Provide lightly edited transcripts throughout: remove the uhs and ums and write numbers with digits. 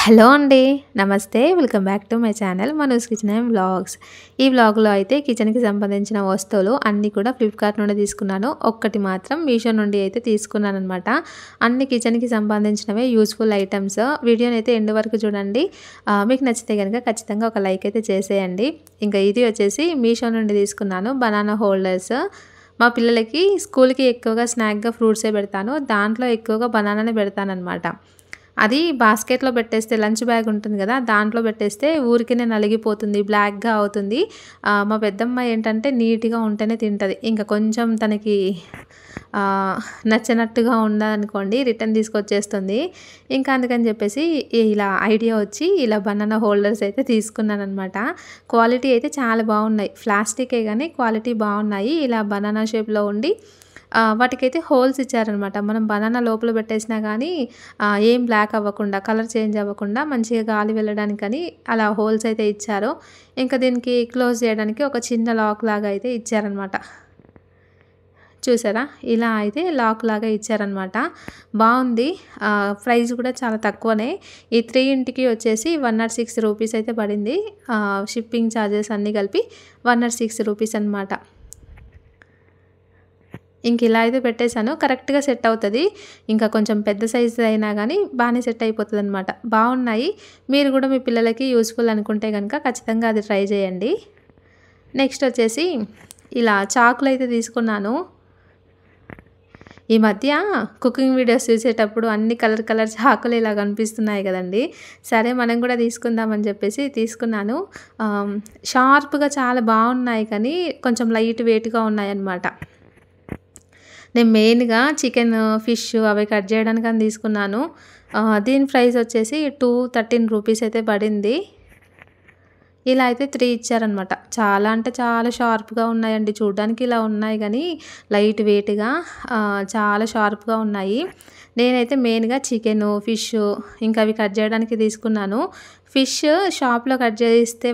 Hello అండి. నమస్తే. Welcome back to my channel మనూస్ kitchen and vlogs. ఈ వ్లాగ్‌లో అయితే కిచెన్‌కి సంబంధించిన వస్తువులు అన్నీ కూడా ఫ్లిప్‌కార్ట్ నుండి తీసుకున్నాను. ఒక్కటి మాత్రం మీషో నుండి అయితే తీసుకున్నాననమాట. అన్ని కిచెన్‌కి సంబంధించినవే యూజ్‌ఫుల్ ఐటెమ్స్. వీడియోనైతే ఎండ్ వరకు చూడండి. మీకు నచ్చితే గనుక ఖచ్చితంగా ఒక లైక్ అయితే చేసేయండి. ఇంకా ఇది వచ్చేసి మీషో నుండి తీసుకున్నాను బనానా హోల్డర్స్. మా పిల్లలకి స్కూల్‌కి ఎక్కువగా స్నాక్‌గా ఫ్రూట్సే పెడతాను. దాంట్లో ఎక్కువగా బనానానే పెడతాననమాట. అది బాస్కెట్‌లో పెట్టేస్తే లంచ్ బ్యాగ్ ఉంటుంది గదా! దాంట్లో పెట్టేస్తే ఊరికేనే నలిగిపోతుంది. బ్లాక్‌గా అవుతుంది. మా పెద్దమ్మాయి ఏంటంటే నీట్‌గా ఉంటేనే తింటది. ఇంక కొంచెం తనకి నచ్చనట్టుగా ఉందనుకోండి రిటర్న్ తీసుకొచ్చేస్తుంది. ఇంకా అందుకని చెప్పేసి ఇలా ఐడియా వచ్చి ఇలా బనానా హోల్డర్స్ అయితే తీసుకున్నాననమాట. క్వాలిటీ అయితే చాలా బాగున్నాయి. ప్లాస్టికే గానీ క్వాలిటీ బాగున్నాయి. ఇలా బనానా షేప్‌లో ఉండి వాటికైతే హోల్స్ ఇచ్చారనమాట. మనం బనానా లోపల పెట్టేసినా గానీ ఏం బ్లాక్ అవ్వకుండా, కలర్ చేంజ్ అవ్వకుండా మంచిగా గాలి వెళ్ళడానికని అలా హోల్స్ అయితే ఇచ్చారు. ఇంకా దీనికి క్లోజ్ చేయడానికి ఒక చిన్న లాక్ లాగా అయితే ఇచ్చారనమాట. చూసారా? ఇలా అయితే లాక్ లాగా ఇచ్చారనమాట. బావుంది. ప్రైస్ కూడా చాలా తక్కువనే. ఈ 3 ఇంటికి వచ్చేసి 106 రూపీస్ అయితే పడింది. షిప్పింగ్ ఛార్జెస్ అన్నీ కలిపి 106 రూపీస్ అనమాట. ఇంక ఇలా అయితే పెట్టేశాను. కరెక్ట్‌గా సెట్ అవుతది. ఇంకా కొంచెం పెద్ద సైజు అయినా గానీ బానే సెట్ అయిపోతదనమాట. బావున్నాయి. మీరు గూడా మీ పిల్లలకి యూజ్‌ఫుల్ అనుకుంటే గనక ఖచ్చితంగా అది ట్రై చేయండి. నెక్స్ట్ వచ్చేసి ఇలా చాకులైతే తీసుకున్నాను. ఈ మధ్య కుకింగ్ వీడియోస్ చూసేటప్పుడు అన్ని కలర్ కలర్ చాకులు ఇలా కనిపిస్తున్నాయి గదండీ! సరే మనం గూడా తీసుకుందామని చెప్పేసి తీసుకున్నాను. షార్ప్‌గా చాలా బావున్నాయి కానీ కొంచెం లైట్ వెయిట్‌గా ఉన్నాయన్నమాట. నేను మెయిన్‌గా చికెన్, ఫిష్ అవి కట్ చేయడానికని తీసుకున్నాను. దీని ప్రైస్ వచ్చేసి 213 రూపీస్ అయితే పడింది. ఇలా అయితే 3 ఇచ్చారనమాట. చాలా అంటే చాలా షార్ప్‌గా ఉన్నాయండి. చూడ్డానికి ఇలా ఉన్నాయి గానీ లైట్ వెయిట్‌గా చాలా షార్ప్‌గా ఉన్నాయి. నేనైతే మెయిన్‌గా చికెను, ఫిషు ఇంకా అవి కట్ చేయడానికి తీసుకున్నాను. ఫిష్ షాప్‌లో కట్ చేయిస్తే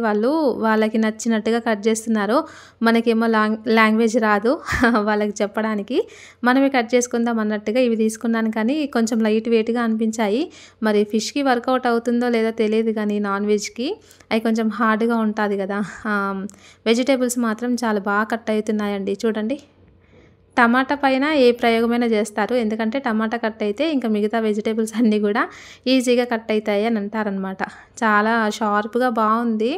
వాళ్ళకి నచ్చినట్టుగా కట్ చేస్తున్నారు. మనకేమో లాంగ్వేజ్ రాదు వాళ్ళకి చెప్పడానికి. మనమే కట్ చేసుకుందాం అన్నట్టుగా ఇవి తీసుకున్నాను కానీ కొంచెం లైట్ వెయిట్‌గా అనిపించాయి. మరి ఫిష్‌కి వర్కౌట్ అవుతుందో లేదో తెలీదు గానీ నాన్ వెజ్‌కి అయి కొంచెం హార్డ్‌గా ఉంటాది గదా! వెజిటబుల్స్ మాత్రం చాలా బాగా కట్ అవుతున్నాయండి చూడండి. టమాటా పైన ఏ ప్రయోగమైనా చేస్తారు. ఎందుకంటే టమాటా కట్ అయితే ఇంకా మిగతా వెజిటబుల్స్ అన్నీ గూడా ఈజీగా కట్ అయితాయి అని అంటారనమాట. చాలా షార్ప్‌గా బావుంది.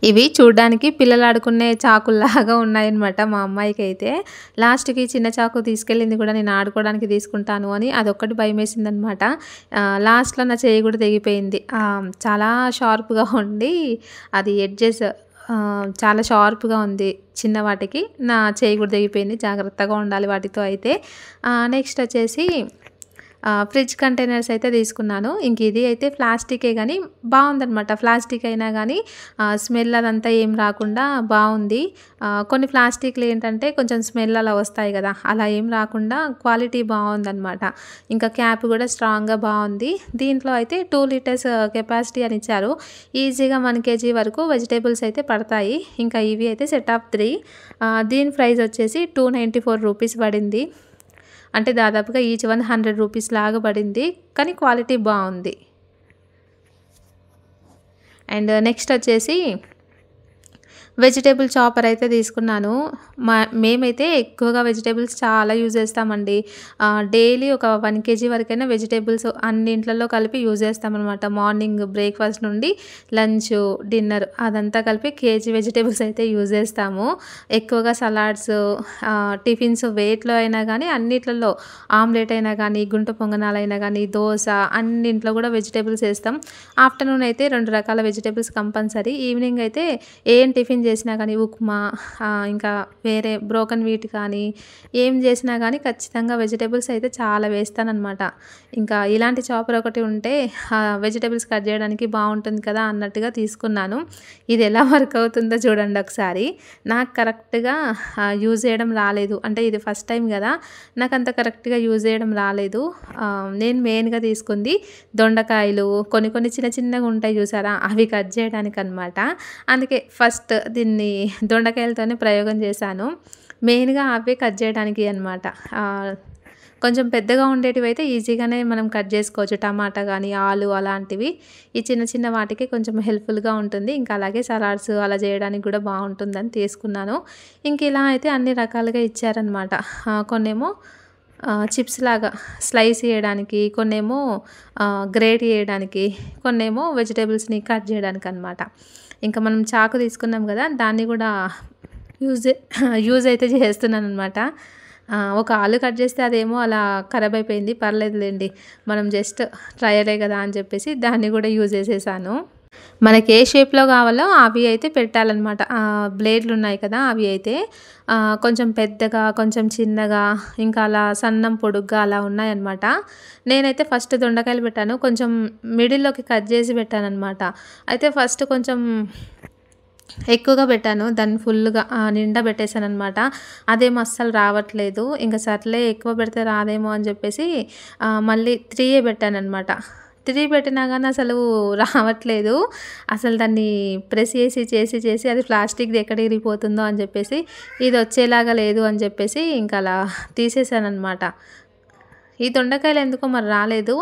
ఇవి చూడ్డానికి పిల్లలు ఆడుకునే చాకుల్లాగా ఉన్నాయన్నమాట మా అమ్మాయికైతే. లాస్ట్‌కి చిన్న చాకు తీసుకెళ్ళింది కూడా నేను ఆడుకోవడానికి తీసుకుంటాను అని అదొక్కటి భయమేసిందనమాట. లాస్ట్‌లో నా చెయ్యి కూడా తెగిపోయింది. చాలా షార్ప్‌గా ఉండి అది ఎడ్జెస్ చాలా షార్ప్‌గా ఉంది. చిన్న వాటికి నా చెయ్యి కూడా తెగిపోయింది. జాగ్రత్తగా ఉండాలి వాటితో అయితే. నెక్స్ట్ వచ్చేసి ఫ్రిడ్జ్ కంటైనర్స్ అయితే తీసుకున్నాను. ఇంక ఇది అయితే ప్లాస్టికే గానీ బావుందనమాట. ప్లాస్టిక్ అయినా గానీ స్మెల్ అదంతా ఏం రాకుండా బావుంది. కొన్ని ప్లాస్టిక్‌లు ఏంటంటే కొంచెం స్మెల్ అలా వస్తాయి గదా! అలా ఏం రాకుండా క్వాలిటీ బావుందనమాట. ఇంకా క్యాప్ కూడా స్ట్రాంగ్‌గా బావుంది. దీంట్లో అయితే 2 లీటర్స్ కెపాసిటీ అని ఇచ్చారు. ఈజీగా 1 కేజీ వరకు వెజిటబుల్స్ అయితే పడతాయి. ఇంకా ఇవి అయితే సెట్ ఆఫ్ 3. దీని ప్రైస్ వచ్చేసి 294 రూపీస్ పడింది. అంటే దాదాపుగా ఈచ్ వన్ 100 రూపీస్ లాగా పడింది. కానీ క్వాలిటీ బావుంది. అండ్ నెక్స్ట్ వచ్చేసి వెజిటబుల్ చాపర్ అయితే తీసుకున్నాను. మేమైతే ఎక్కువగా వెజిటబుల్స్ చాలా యూజ్ చేస్తామండి. డైలీ ఒక 1 కేజీ వరకైనా వెజిటబుల్స్ అన్నింట్లలో కలిపి యూజ్ చేస్తామనమాట. మార్నింగ్ బ్రేక్‌ఫాస్ట్ నుండి లంచు, డిన్నర్ అదంతా కలిపి కేజీ వెజిటబుల్స్ అయితే యూజ్ చేస్తాము. ఎక్కువగా సలాడ్స్, టిఫిన్స్ వేటిలో అయినా గానీ అన్నిట్లలో ఆమ్లెట్ అయినా గానీ, గుంట పొంగనాలైనా గానీ, దోస అన్నింట్లో కూడా వెజిటబుల్స్ ఏస్తాం. ఆఫ్టర్‌నూన్ అయితే 2 రకాల వెజిటబుల్స్ కంపల్సరీ. ఈవినింగ్ అయితే ఏం టిఫిన్ చేసినా కానీ ఉప్మా, ఇంకా వేరే బ్రోకెన్ వీట్ కానీ ఏం చేసినా కానీ ఖచ్చితంగా వెజిటబుల్స్ అయితే చాలా వేస్తాననమాట. ఇంకా ఇలాంటి చాపర్ ఒకటి ఉంటే వెజిటబుల్స్ కట్ చేయడానికి బావుంటుంది కదా అన్నట్టుగా తీసుకున్నాను. ఇది ఎలా వర్క్ అవుతుందో చూడండి ఒకసారి. నాకు కరెక్ట్‌గా యూజ్ చేయడం రాలేదు. అంటే ఇది ఫస్ట్ టైం గదా! నాకంత కరెక్ట్‌గా యూజ్ చేయడం రాలేదు. నేను మెయిన్‌గా తీసుకుంది దొండకాయలు కొన్ని కొన్ని చిన్న చిన్నగా ఉంటాయి చూసారా? అవి కట్ చేయడానికనమాట. అందుకే ఫస్ట్ దీన్ని దొండకాయలతోనే ప్రయోగం చేశాను. మెయిన్‌గా అవే కట్ చేయడానికి అనమాట. కొంచెం పెద్దగా ఉండేటివైతే ఈజీగానే మనం కట్ చేసుకోవచ్చు. టమాటా గానీ, ఆలు అలాంటివి. ఈ చిన్న చిన్న వాటికి కొంచెం హెల్ప్‌ఫుల్‌గా ఉంటుంది. ఇంకా అలాగే సలాడ్స్ అలా చేయడానికి కూడా బావుంటుందని తీసుకున్నాను. ఇంక ఇలా అయితే అన్ని రకాలుగా ఇచ్చారనమాట. కొన్నేమో చిప్స్ లాగా స్లైస్ చేయడానికి, కొన్నేమో గ్రేట్ చేయడానికి, కొన్నేమో వెజిటబుల్స్‌ని కట్ చేయడానికనమాట. ఇంకా మనం చాకు తీసుకున్నాం గదా! దాన్ని గూడా యూజ్ యూజ్ అయితే చేస్తున్నాననమాట. ఒక ఆలు కట్ చేస్తే అదేమో అలా ఖరాబ్ అయిపోయింది. పర్లేదులెండి. మనం జస్ట్ ట్రయలే గదా అని చెప్పేసి దాన్ని గూడా యూజ్ చేసేసాను. మనకి ఏ షేప్‌లో కావాలో అవి అయితే పెట్టాలనమాట. బ్లేడ్లున్నాయి కదా! అవి అయితే కొంచెం పెద్దగా, కొంచెం చిన్నగా, ఇంకా అలా సన్నం, పొడుగ్గా అలా ఉన్నాయన్నమాట. నేనైతే ఫస్ట్ దొండకాయలు పెట్టాను. కొంచెం మిడిల్‌లోకి కట్ చేసి పెట్టాననమాట. అయితే ఫస్ట్ కొంచెం ఎక్కువగా పెట్టాను. దాన్ని ఫుల్‌గా నిండా పెట్టేసాననమాట. అదేమో అస్సలు రావట్లేదు. ఇంక సర్లే ఎక్కువ పెడితే రాదేమో అని చెప్పేసి మళ్ళీ 3 పెట్టాననమాట. 3 పెట్టినా గానీ అసలు రావట్లేదు. అసలు దాన్ని ప్రెస్ చేసి అది ప్లాస్టిక్‌ది ఎక్కడ ఇరిగిపోతుందో అని చెప్పేసి, ఇది వచ్చేలాగా లేదు అని చెప్పేసి ఇంక అలా తీసేసాననమాట. ఈ దొండకాయలు ఎందుకో మరి రాలేదు.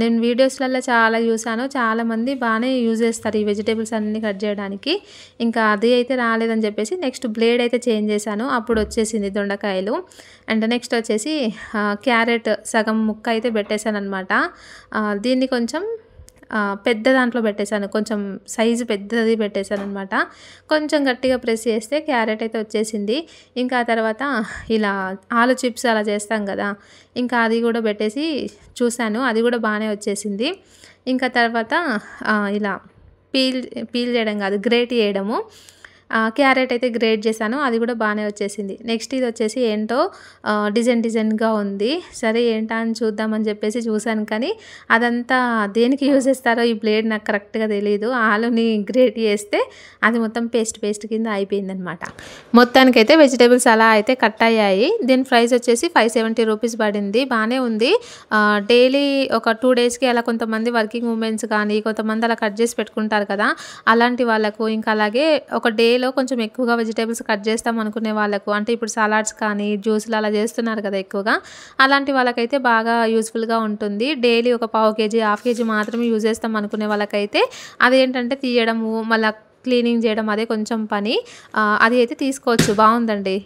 నేను వీడియోస్‌లలో చాలా చూసాను. చాలామంది బానే యూజ్ చేస్తారు ఈ వెజిటబుల్స్ అన్నీ కట్ చేయడానికి. ఇంకా అది అయితే రాలేదని చెప్పేసి నెక్స్ట్ బ్లేడ్ అయితే చేంజ్ చేశాను. అప్పుడు వచ్చేసింది దొండకాయలు. అండ్ నెక్స్ట్ వచ్చేసి క్యారెట్ సగం ముక్క అయితే పెట్టేసాననమాట. దీన్ని కొంచెం పెద్ద దాంట్లో పెట్టేసాను. కొంచెం సైజు పెద్దది పెట్టేసాననమాట. కొంచెం గట్టిగా ప్రెస్ చేస్తే క్యారెట్ అయితే వచ్చేసింది. ఇంకా ఆ తర్వాత ఇలా ఆలు చిప్స్ అలా చేస్తాం కదా! ఇంకా అది కూడా పెట్టేసి చూసాను. అది కూడా బానే వచ్చేసింది. ఇంకా తర్వాత ఇలా పీల్ పీల్ చేయడం కాదు, గ్రేట్ చేయడము. క్యారెట్ అయితే గ్రేట్ చేశాను. అది కూడా బానే వచ్చేసింది. నెక్స్ట్ ఇది వచ్చేసి ఏంటో డిజైన్‌గా ఉంది. సరే ఏంటా అని చూద్దామని చెప్పేసి చూసాను. కానీ అదంతా దేనికి యూజ్ చేస్తారో ఈ బ్లేడ్ నాకు కరెక్ట్‌గా తెలీదు. ఆలుని గ్రేట్ చేస్తే అది మొత్తం పేస్ట్ కింద అయిపోయిందనమాట. మొత్తానికైతే వెజిటబుల్స్ అలా అయితే కట్ అయ్యాయి. దీని ప్రైస్ వచ్చేసి 570 రూపీస్ పడింది. బానే ఉంది. డైలీ ఒక 2 డేస్‌కి అలా కొంతమంది వర్కింగ్ ఉమెన్స్ కానీ, కొంతమంది అలా కట్ చేసి పెట్టుకుంటారు కదా! అలాంటి వాళ్ళకు, ఇంకా అలాగే ఒక డేలో కొంచెం ఎక్కువగా వెజిటబుల్స్ కట్ చేస్తాం అనుకునే వాళ్ళకు, అంటే ఇప్పుడు సలాడ్స్ కానీ, జ్యూస్‌లు అలా చేస్తున్నారు కదా ఎక్కువగా, అలాంటి వాళ్ళకైతే బాగా యూజ్‌ఫుల్‌గా ఉంటుంది. డైలీ ఒక పావు కేజీ, హాఫ్ కేజీ మాత్రమే యూజ్ చేస్తాం అనుకునే వాళ్ళకైతే అదేంటంటే తీయడము, మళ్ళా క్లీనింగ్ చేయడం అదే కొంచెం పని. అది అయితే తీసుకోవచ్చు. బావుందండి.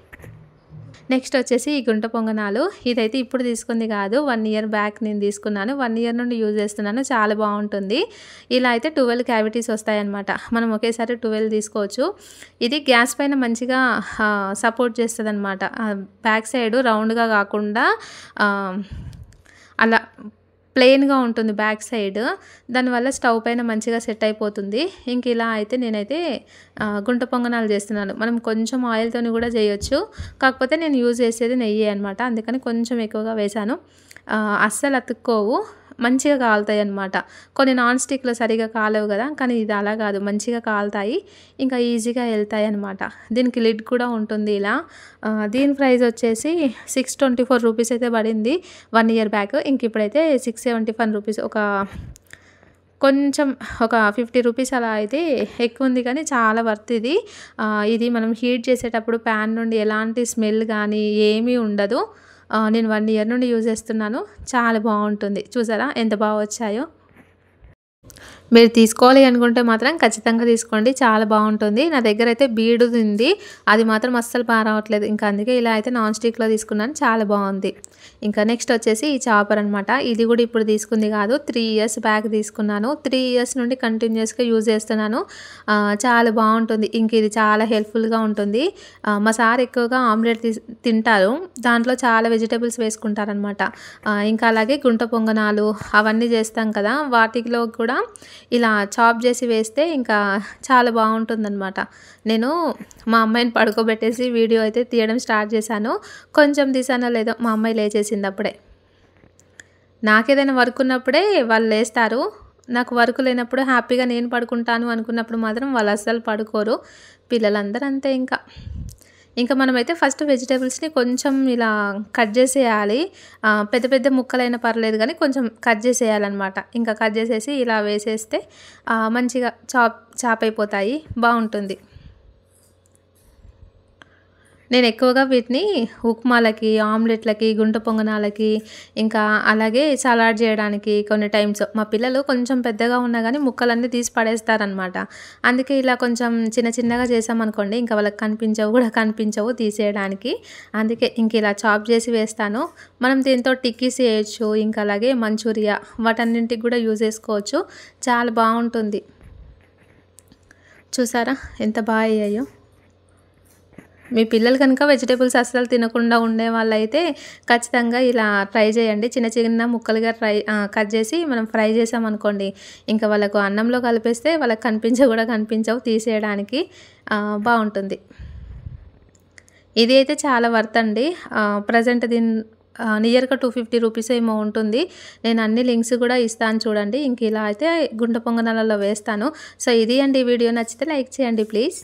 నెక్స్ట్ వచ్చేసి ఈ గుంట పొంగనాలు. ఇదైతే ఇప్పుడు తీసుకుంది కాదు. 1 ఇయర్ బ్యాక్ నేను తీసుకున్నాను. 1 ఇయర్ నుండి యూజ్ చేస్తున్నాను. చాలా బావుంటుంది. ఇలా అయితే 12 క్యావిటీస్ వస్తాయన్నమాట. మనం ఒకేసారి 12 తీసుకోవచ్చు. ఇది గ్యాస్ పైన మంచిగా సపోర్ట్ చేస్తదనమాట. బ్యాక్ సైడు రౌండ్‌గా కాకుండా అలా ప్లెయిన్‌గా ఉంటుంది బ్యాక్ సైడ్. దానివల్ల స్టవ్ పైన మంచిగా సెట్ అయిపోతుంది. ఇంక ఇలా అయితే నేనైతే గుంట పొంగనాలు చేస్తున్నాను. మనం కొంచెం ఆయిల్‌తోని కూడా చేయొచ్చు. కాకపోతే నేను యూజ్ చేసేది నెయ్యే అనమాట. అందుకని కొంచెం ఎక్కువగా వేశాను. అస్సలు అతుక్కోవు. మంచిగా కాలుతాయన్నమాట. కొన్ని నాన్ స్టిక్‌లో సరిగ్గా కాలవు కదా! కానీ ఇది అలా కాదు. మంచిగా కాలుతాయి. ఇంకా ఈజీగా ఎళ్తాయన్నమాట. దీనికి లిడ్ కూడా ఉంటుంది ఇలా. దీని ప్రైస్ వచ్చేసి 624 రూపీస్ అయితే పడింది 1 ఇయర్ బ్యాక్. ఇంక ఇప్పుడైతే 675 రూపీస్. కొంచెం ఒక 50 రూపీస్ అలా అయితే ఎక్కువ ఉంది, కానీ చాలా వర్త్ ఇది. ఇది మనం హీట్ చేసేటప్పుడు ప్యాన్ నుండి ఎలాంటి స్మెల్ కానీ ఏమీ ఉండదు. నేను 1 ఇయర్ నుండి యూజ్ చేస్తున్నాను. చాలా బావుంటుంది. చూసారా ఎంత బాగా వచ్చాయో. మీరు తీసుకోవాలి అనుకుంటే మాత్రం ఖచ్చితంగా తీసుకోండి. చాలా బావుంటుంది. నా దగ్గర అయితే బీడుది ఉంది. అది మాత్రం అస్సలు రావట్లేదు. ఇంకా అందుకే ఇలా అయితే నాన్ స్టిక్‌లో తీసుకున్నాను. చాలా బావుంది. ఇంకా నెక్స్ట్ వచ్చేసి ఈ చాపర్ అనమాట. ఇది కూడా ఇప్పుడు తీసుకుంది కాదు. 3 ఇయర్స్ బ్యాక్ తీసుకున్నాను. 3 ఇయర్స్ నుండి కంటిన్యూయస్‌గా యూజ్ చేస్తున్నాను. చాలా బావుంటుంది. ఇంక ఇది చాలా హెల్ప్‌ఫుల్‌గా ఉంటుంది. మా సార్ ఎక్కువగా ఆమ్లెట్ తింటారు. దాంట్లో చాలా వెజిటబుల్స్ వేసుకుంటారనమాట. ఇంకా అలాగే గుంట పొంగనాలు అవన్నీ చేస్తాం కదా! వాటిలో కూడా ఇలా చాప్ చేసి వేస్తే ఇంకా చాలా బావుంటుందనమాట. నేను మా అమ్మాయిని పడుకోబెట్టేసి వీడియో అయితే తీయడం స్టార్ట్ చేశాను. కొంచెం తీసానో లేదో మా అమ్మాయి లేచేసింది అప్పుడే. నాకేదైనా వర్క్ ఉన్నప్పుడే వాళ్ళు లేస్తారు. నాకు వర్క్ లేనప్పుడు హ్యాపీగా నేను పడుకుంటాను అనుకున్నప్పుడు మాత్రం వాళ్ళు అస్సలు పడుకోరు. పిల్లలందరూ అంతే ఇంకా. ఇంకా మనమైతే ఫస్ట్ వెజిటబుల్స్‌ని కొంచెం ఇలా కట్ చేసేయాలి. పెద్ద పెద్ద ముక్కలైనా పర్లేదు కానీ కొంచెం కట్ చేసేయాలన్నమాట. ఇంకా కట్ చేసేసి ఇలా వేసేస్తే మంచిగా చాప్ అయిపోతాయి. బావుంటుంది. నేను ఎక్కువగా వీటిని ఉప్మాలకి, ఆమ్లెట్‌లకి, గుంట పొంగనాలకి, ఇంకా అలాగే సలాడ్ చేయడానికి కొన్ని టైమ్స్ మా పిల్లలు కొంచెం పెద్దగా ఉన్నా గానీ ముక్కలన్నీ తీసి పడేస్తారనమాట. అందుకే ఇలా కొంచెం చిన్న చిన్నగా చేశామనుకోండి ఇంకా వాళ్ళకి కనిపించవు తీసేయడానికి. అందుకే ఇంక ఇలా చాప్ చేసి వేస్తాను. మనం దీంతో టిక్కీస్ చేయొచ్చు. ఇంకా అలాగే మంచూరియా వాటన్నింటికి కూడా యూజ్ చేసుకోవచ్చు. చాలా బావుంటుంది. చూసారా ఎంత బాగా అయ్యాయో? మీ పిల్లలు కనుక వెజిటబుల్స్ అస్సలు తినకుండా ఉండేవాళ్ళైతే ఖచ్చితంగా ఇలా ట్రై చేయండి. చిన్న చిన్న ముక్కలుగా కట్ చేసి మనం ఫ్రై చేసామనుకోండి, ఇంకా వాళ్ళకు అన్నంలో కలిపేస్తే వాళ్ళకి కనిపించవు తీసేయడానికి. బావుంటుంది. ఇది అయితే చాలా వర్త్ అండి. ప్రెజెంట్ నియర్‌గా 250 రూపీస్ ఏమో ఉంటుంది. నేను అన్ని లింక్స్ కూడా ఇస్తాను చూడండి. ఇంక ఇలా అయితే గుంట పొంగనాలలో వేస్తాను. సో, ఇది అండి ఈ వీడియో. నచ్చితే లైక్ చేయండి ప్లీజ్.